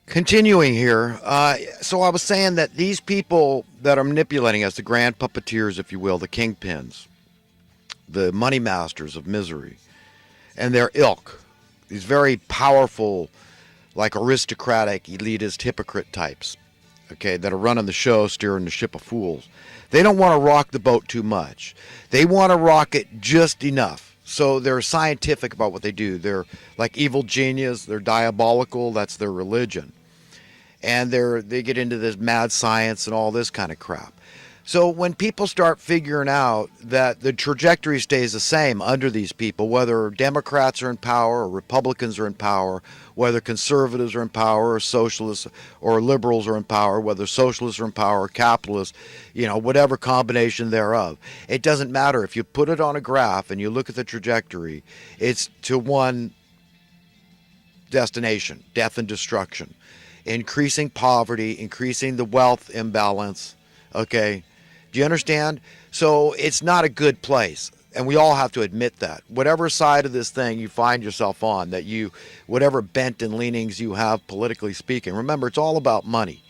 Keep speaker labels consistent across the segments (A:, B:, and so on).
A: Continuing here, so I was saying that these people that are manipulating us, the grand puppeteers, if you will, the kingpins, the money masters of misery, and their ilk, these very powerful, like aristocratic, elitist, hypocrite types, okay, that are running the show, steering the ship of fools. They don't want to rock the boat too much. They want to rock it just enough. So they're scientific about what they do. They're like evil genius. They're diabolical. That's their religion. And they get into this mad science and all this kind of crap. So when people start figuring out that the trajectory stays the same under these people, whether Democrats are in power or Republicans are in power, whether conservatives are in power or socialists or liberals are in power, whether socialists are in power or capitalists, whatever combination thereof, it doesn't matter. If you put it on a graph and you look at the trajectory, it's to one destination: death and destruction, increasing poverty, increasing the wealth imbalance. Okay, do you understand? So it's not a good place. And we all have to admit that. Whatever side of this thing you find yourself on, whatever bent and leanings you have politically speaking, remember, it's all about money,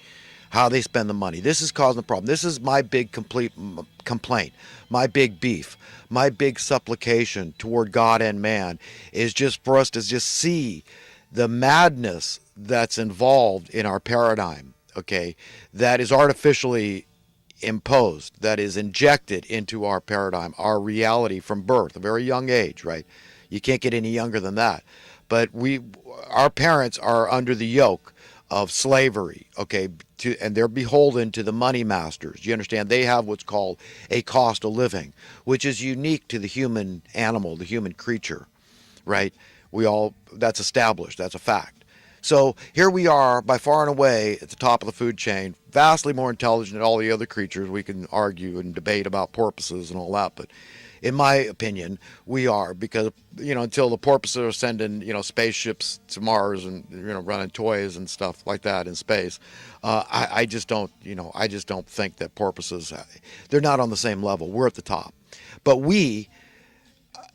A: how they spend the money. This is causing the problem. This is my big complaint, my big beef, my big supplication toward God and man is just for us to just see the madness that's involved in our paradigm, okay, that is artificially imposed, that is injected into our paradigm, our reality from birth, a very young age, right? You can't get any younger than that. But our parents are under the yoke of slavery, okay, and they're beholden to the money masters. You understand? They have what's called a cost of living, which is unique to the human animal, the human creature, right? That's established, that's a fact. So here we are, by far and away, at the top of the food chain, vastly more intelligent than all the other creatures. We can argue and debate about porpoises and all that, but in my opinion, we are, because until the porpoises are sending spaceships to Mars and running toys and stuff like that in space, I just don't think that porpoises, they're not on the same level. We're at the top, but we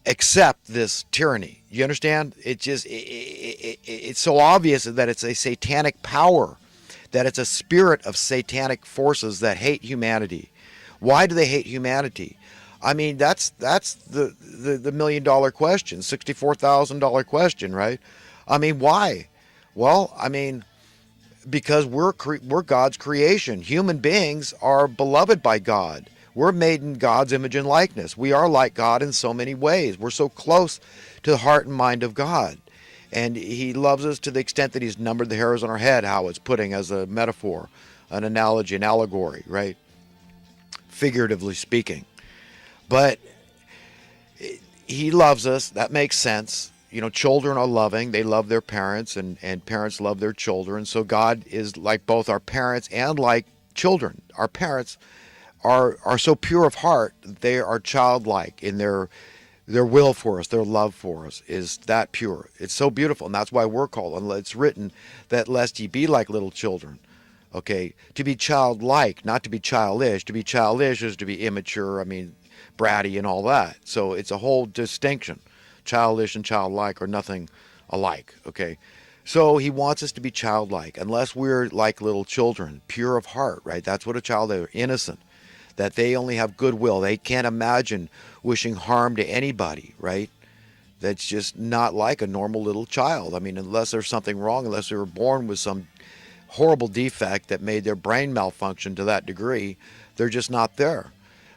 A: accept this tyranny. You understand? It's so obvious that it's a satanic power, that it's a spirit of satanic forces that hate humanity. Why do they hate humanity? I mean, that's the $1 million question, $64,000 question, right? I mean, why? Well, I mean, because we're God's creation. Human beings are beloved by God. We're made in God's image and likeness. We are like God in so many ways. We're so close to the heart and mind of God. And He loves us to the extent that He's numbered the hairs on our head, how it's putting as a metaphor, an analogy, an allegory, right? Figuratively speaking. But He loves us. That makes sense. Children are loving. They love their parents, and parents love their children. So God is like both our parents and like children. Our parents are so pure of heart. They are childlike in their will for us, their love for us is that pure. It's so beautiful, and that's why we're called. And it's written that lest ye be like little children. Okay, to be childlike, not to be childish. To be childish is to be immature. I mean, bratty and all that. So it's a whole distinction. Childish and childlike are nothing alike. Okay, so He wants us to be childlike, unless we're like little children, pure of heart. Right? That's what a child is, innocent. That they only have goodwill. They can't imagine wishing harm to anybody, right? That's just not like a normal little child. I mean, unless there's something wrong, unless they were born with some horrible defect that made their brain malfunction to that degree, they're just not there.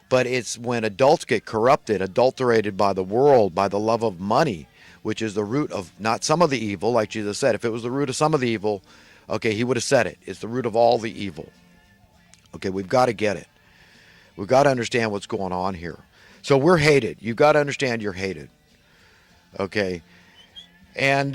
A: But it's when adults get corrupted, adulterated by the world, by the love of money, which is the root of not some of the evil, like Jesus said. If it was the root of some of the evil, okay, He would have said it. It's the root of all the evil. Okay, we've got to get it. We've got to understand what's going on here. So we're hated. You've got to understand you're hated. Okay? And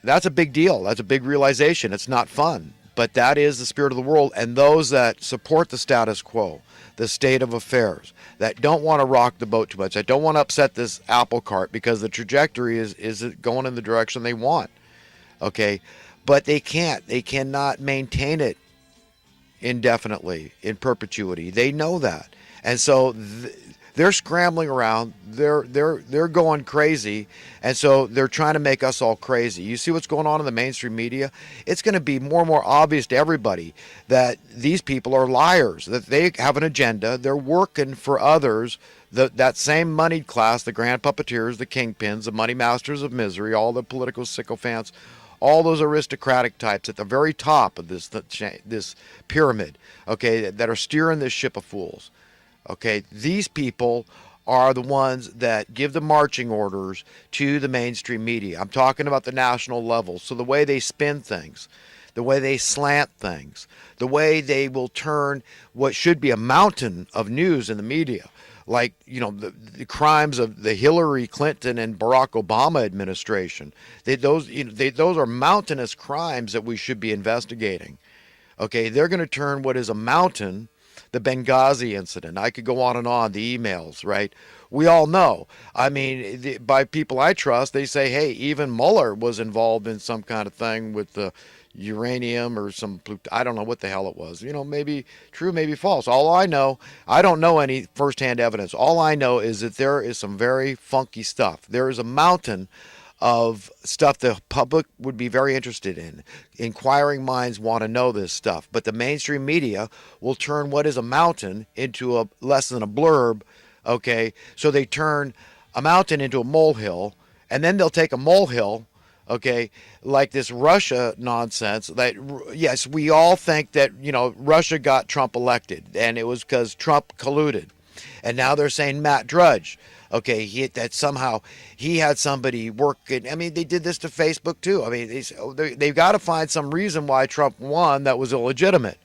A: that's a big deal. That's a big realization. It's not fun. But that is the spirit of the world. And those that support the status quo, the state of affairs, that don't want to rock the boat too much, that don't want to upset this apple cart because the trajectory is going in the direction they want. Okay? But they can't. They cannot maintain it indefinitely, in perpetuity. They know that. And so They're scrambling around. They're going crazy, and so they're trying to make us all crazy. You see what's going on in the mainstream media? It's going to be more and more obvious to everybody that these people are liars. That they have an agenda. They're working for others. That same moneyed class, the grand puppeteers, the kingpins, the money masters of misery, all the political sycophants, all those aristocratic types at the very top of this pyramid, okay, that are steering this ship of fools. Okay, these people are the ones that give the marching orders to the mainstream media. I'm talking about the national level. So the way they spin things, the way they slant things, the way they will turn what should be a mountain of news in the media, like, you know, the crimes of the Hillary Clinton and Barack Obama administration. Those are mountainous crimes that we should be investigating. Okay, they're going to turn what is a mountain, the Benghazi incident. I could go on, the emails, right? We all know. I mean, by people I trust, they say, hey, even Mueller was involved in some kind of thing with the uranium or I don't know what the hell it was. You know, maybe true, maybe false. All I know, I don't know any firsthand evidence. All I know is that there is some very funky stuff. There is a mountain of stuff the public would be very interested in. Inquiring minds want to know this stuff, but the mainstream media will turn what is a mountain into a less than a blurb, okay? So they turn a mountain into a molehill, and then they'll take a molehill, okay, like this Russia nonsense that, yes, we all think that, you know, Russia got Trump elected, and it was because Trump colluded. And now they're saying Matt Drudge, okay, that somehow he had somebody working. I mean, they did this to Facebook too. I mean, they've got to find some reason why Trump won that was illegitimate,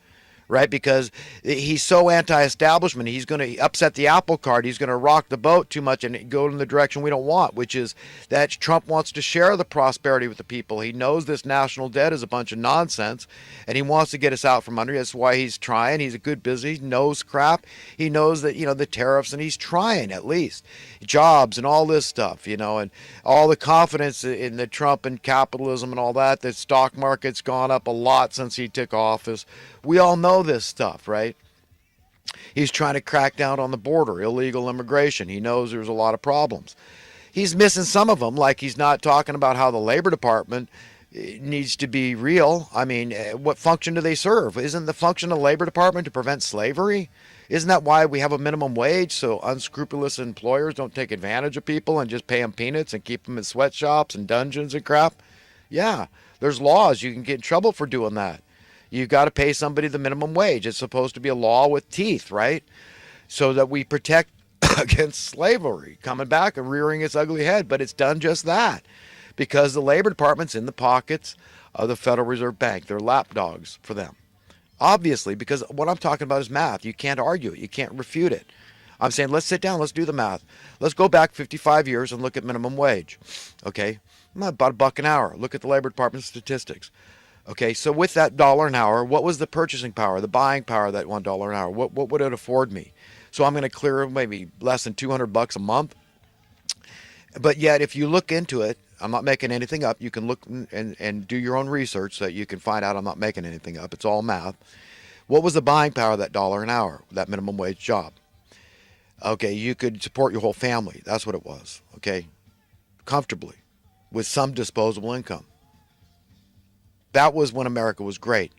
A: right? Because he's so anti-establishment. He's going to upset the apple cart. He's going to rock the boat too much and go in the direction we don't want, which is that Trump wants to share the prosperity with the people. He knows this national debt is a bunch of nonsense, and he wants to get us out from under. That's why he's trying. He's a good business. He knows crap. He knows that, you know, the tariffs, and he's trying at least. Jobs and all this stuff, you know, and all the confidence in the Trump and capitalism and all that. The stock market's gone up a lot since he took office. We all know this stuff, right? He's trying to crack down on the border, illegal immigration. He knows there's a lot of problems. He's missing some of them, like he's not talking about how the Labor Department needs to be real. I mean, what function do they serve? Isn't the function of the Labor Department to prevent slavery? Isn't that why we have a minimum wage, so unscrupulous employers don't take advantage of people and just pay them peanuts and keep them in sweatshops and dungeons and crap? Yeah, there's laws. You can get in trouble for doing that. You've got to pay somebody the minimum wage. It's supposed to be a law with teeth, right? So that we protect against slavery coming back and rearing its ugly head. But it's done just that because the Labor Department's in the pockets of the Federal Reserve Bank. They're lapdogs for them. Obviously, because what I'm talking about is math. You can't argue it. You can't refute it. I'm saying let's sit down. Let's do the math. Let's go back 55 years and look at minimum wage. Okay? About $1 an hour. Look at the Labor Department statistics. Okay, so with that dollar an hour, what was the purchasing power, the buying power of that $1 an hour? What would it afford me? So I'm going to clear maybe less than $200 a month. But yet, if you look into it, I'm not making anything up. You can look and do your own research so that you can find out I'm not making anything up. It's all math. What was the buying power of that dollar an hour, that minimum wage job? Okay, you could support your whole family. That's what it was. Okay, comfortably, with some disposable income. That was when America was great.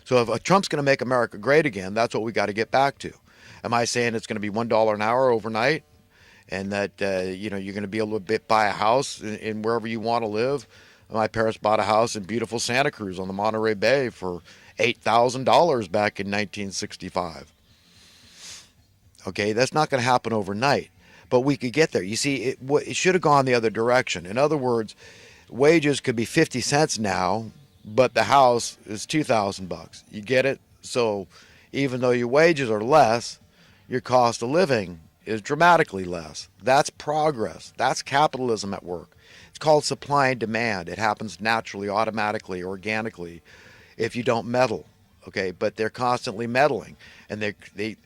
A: So if Trump's going to make America great again, that's what we got to get back to. Am I saying it's going to be $1 an hour overnight, and that you're going to be able to buy a house in wherever you want to live? My parents bought a house in beautiful Santa Cruz on the Monterey Bay for $8,000 back in 1965. Okay, that's not going to happen overnight, but we could get there. You see, it should have gone the other direction. In other words, wages could be 50 cents now, but the house is $2,000. You get it? So even though your wages are less, your cost of living is dramatically less. That's progress. That's capitalism at work. It's called supply and demand. It happens naturally, automatically, organically, if you don't meddle. Okay, but they're constantly meddling, and they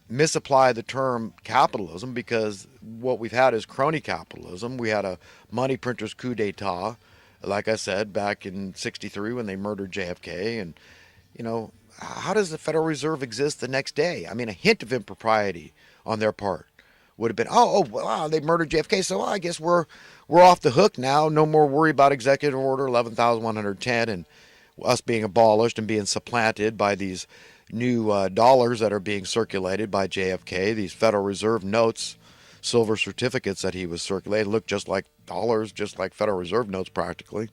A: misapply the term capitalism, because what we've had is crony capitalism. We had a money printer's coup d'etat, like I said, back in '63 when they murdered JFK. And, you know, how does the Federal Reserve exist the next day? I mean, a hint of impropriety on their part would have been, wow, they murdered JFK, so I guess we're off the hook now. No more worry about Executive Order 11,110 and us being abolished and being supplanted by these new dollars that are being circulated by JFK. These Federal Reserve notes, silver certificates that he was circulating, look just like dollars, just like Federal Reserve notes practically.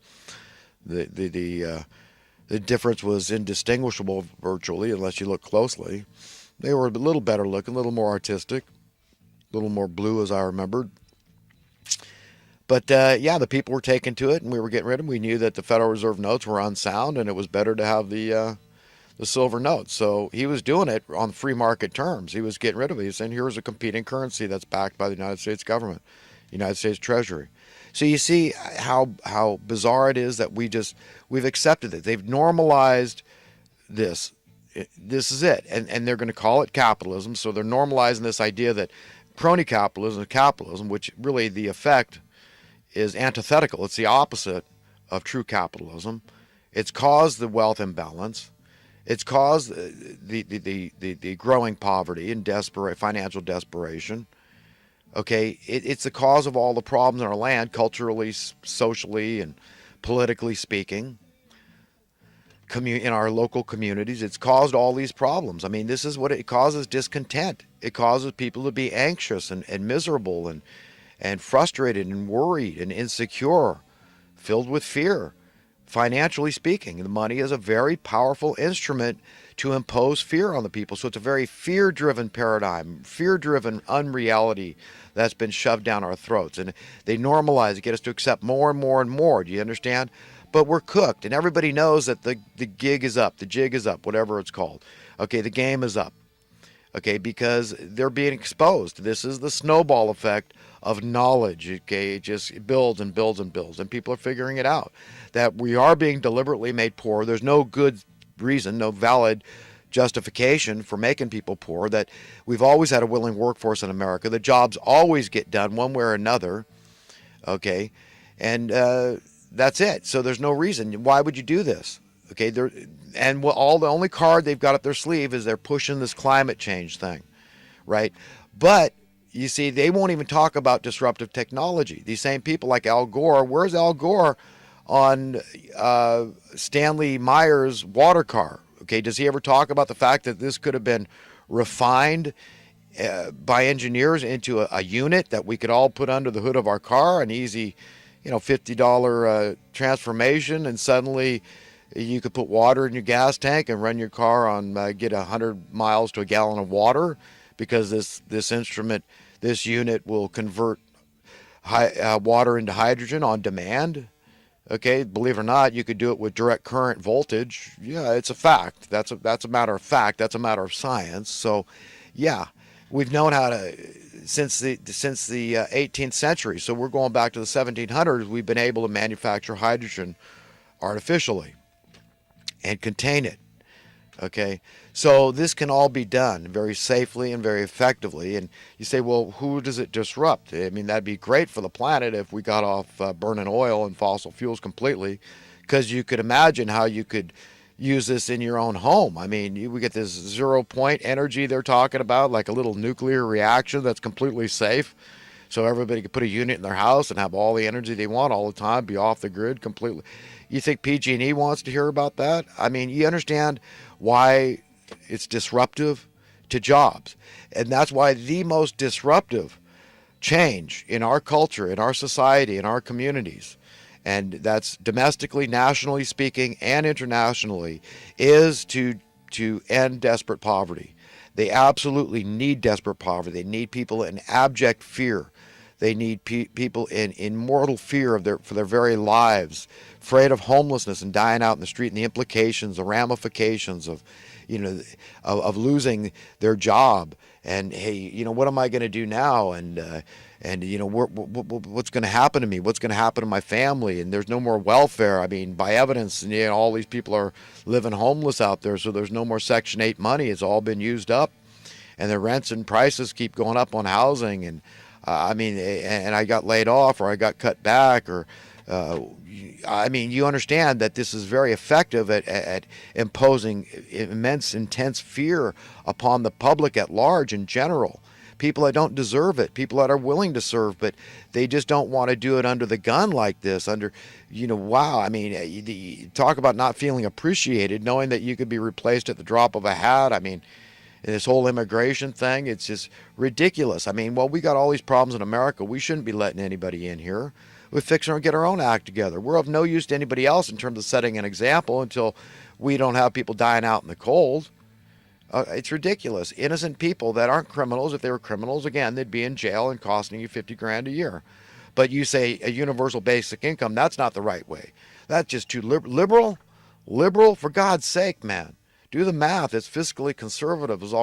A: The difference was indistinguishable virtually, unless you look closely. They were a little better looking, a little more artistic, a little more blue, as I remembered. But yeah, the people were taken to it, and we were getting rid of them. We knew that the Federal Reserve notes were unsound, and it was better to have the silver notes. So he was doing it on free market terms. He was getting rid of it. He was saying, here's a competing currency that's backed by the United States government, United States Treasury. So you see how bizarre it is that we've accepted it. They've normalized this. This is it. And they're going to call it capitalism. So they're normalizing this idea that crony capitalism is capitalism, which really the effect is antithetical. It's the opposite of true capitalism. It's caused the wealth imbalance. It's caused the growing poverty and financial desperation. Okay, it's the cause of all the problems in our land, culturally, socially, and politically speaking. In our local communities, it's caused all these problems. I mean, this is what it causes: discontent. It causes people to be anxious and miserable and frustrated and worried and insecure, filled with fear. Financially speaking, the money is a very powerful instrument to impose fear on the people. So it's a very fear-driven paradigm, fear-driven unreality that's been shoved down our throats. And they normalize it, get us to accept more and more and more. Do you understand? But we're cooked, and everybody knows that the gig is up, the jig is up, whatever it's called. Okay, the game is up. Okay, because they're being exposed. This is the snowball effect of knowledge. Okay, it just builds and builds and builds, and people are figuring it out. That we are being deliberately made poor. There's no good reason, no valid justification for making people poor. That we've always had a willing workforce in America. The jobs always get done one way or another. Okay, and that's it. So there's no reason. Why would you do this? Okay, the only card they've got up their sleeve is they're pushing this climate change thing, right? But you see, they won't even talk about disruptive technology. These same people like Al Gore. Where's Al Gore on Stanley Meyer's water car? Okay, does he ever talk about the fact that this could have been refined by engineers into a unit that we could all put under the hood of our car, an easy, $50 transformation, and suddenly you could put water in your gas tank and run your car on get 100 miles to a gallon of water, because this unit will convert water into hydrogen on demand. Okay, believe it or not, you could do it with direct current voltage. Yeah, it's a fact. That's a matter of fact. That's a matter of science. So, yeah, we've known how to since the 18th century. So we're going back to the 1700s. We've been able to manufacture hydrogen artificially and contain it. Okay, so this can all be done very safely and very effectively. And you say, well, who does it disrupt? I mean, that'd be great for the planet if we got off burning oil and fossil fuels completely, because you could imagine how you could use this in your own home. I mean, we get this 0 point energy they're talking about, like a little nuclear reaction that's completely safe. So everybody could put a unit in their house and have all the energy they want all the time, be off the grid completely. You think PG&E wants to hear about that? I mean, you understand why it's disruptive to jobs. And that's why the most disruptive change in our culture, in our society, in our communities, and that's domestically, nationally speaking, and internationally, is to end desperate poverty. They absolutely need desperate poverty. They need people in abject fear. They need people in mortal fear for their very lives, afraid of homelessness and dying out in the street, and the implications, the ramifications of losing their job. And hey, what am I going to do now? And what's going to happen to me? What's going to happen to my family? And there's no more welfare. I mean, by evidence, all these people are living homeless out there, so there's no more Section 8 money. It's all been used up, and the rents and prices keep going up on housing. And and I got laid off, or I got cut back, or Uh, I mean, you understand that this is very effective at imposing immense, intense fear upon the public at large in general. People that don't deserve it, people that are willing to serve, but they just don't want to do it under the gun like this. Wow. I mean, you talk about not feeling appreciated, knowing that you could be replaced at the drop of a hat. I mean, this whole immigration thing, it's just ridiculous. I mean, well, we got all these problems in America. We shouldn't be letting anybody in here. We fix and get our own act together. We're of no use to anybody else in terms of setting an example until we don't have people dying out in the cold. It's ridiculous. Innocent people that aren't criminals, if they were criminals, again, they'd be in jail and costing you 50 grand a year. But you say a universal basic income, that's not the right way. That's just too liberal. Liberal, for God's sake, man. Do the math. It's fiscally conservative as all